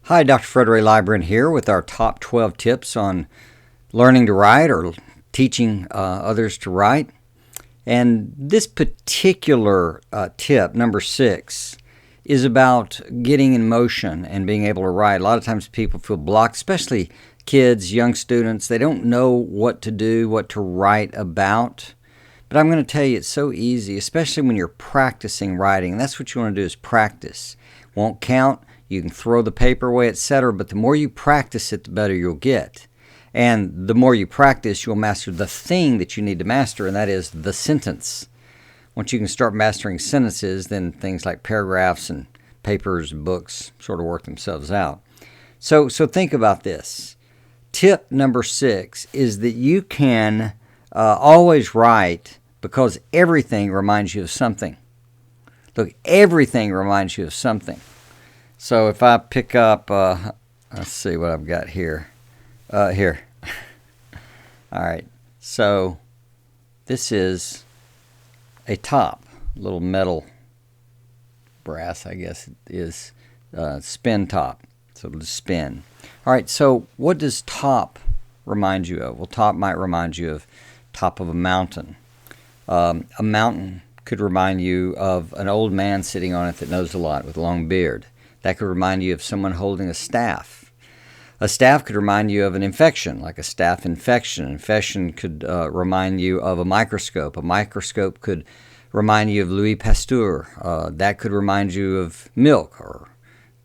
Hi, Dr. Fred Ray Libran here with our top 12 tips on learning to write or teaching others to write. And this particular tip, number 6, is about getting in motion and being able to write. A lot of times people feel blocked, especially kids, young students. They don't know what to do, what to write about. But I'm going to tell you it's so easy, especially when you're practicing writing. And that's what you want to do is practice. Won't count. You can throw the paper away, etc. But the more you practice it, the better you'll get. And the more you practice, you'll master the thing that you need to master, and that is the sentence. Once you can start mastering sentences, then things like paragraphs and papers and books sort of work themselves out. So think about this. Tip number 6 is that you can always write because everything reminds you of something. Look, everything reminds you of something. So if I pick up, let's see what I've got here. Here. All right. So this is a top, little metal brass, I guess it is, spin top. So it'll just spin. All right. So what does top remind you of? Well, top might remind you of top of a mountain. A mountain could remind you of an old man sitting on it that knows a lot with a long beard. That could remind you of someone holding a staff. A staff could remind you of an infection, like a staph infection. An infection could remind you of a microscope. A microscope could remind you of Louis Pasteur. That could remind you of milk or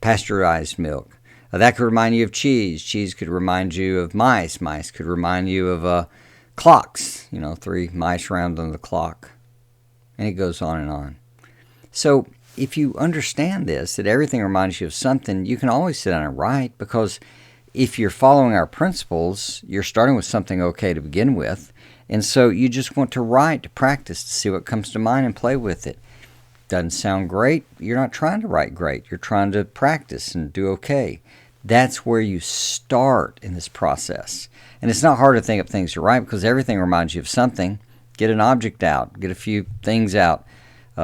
pasteurized milk. That could remind you of cheese. Cheese could remind you of mice. Mice could remind you of clocks. 3 mice around on the clock. And it goes on and on. So if you understand this, that everything reminds you of something, you can always sit down and write, because if you're following our principles, you're starting with something okay to begin with. And so you just want to write, to practice, to see what comes to mind and play with it. Doesn't sound great? You're not trying to write great. You're trying to practice and do okay. That's where you start in this process. And it's not hard to think up things to write because everything reminds you of something. Get an object out. Get a few things out.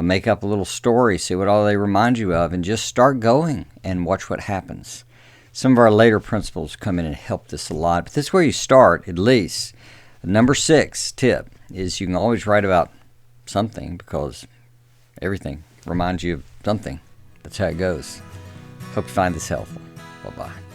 Make up a little story. See what all they remind you of. And just start going and watch what happens. Some of our later principles come in and help this a lot. But this is where you start, at least. Number 6 tip is you can always write about something because everything reminds you of something. That's how it goes. Hope you find this helpful. Bye-bye.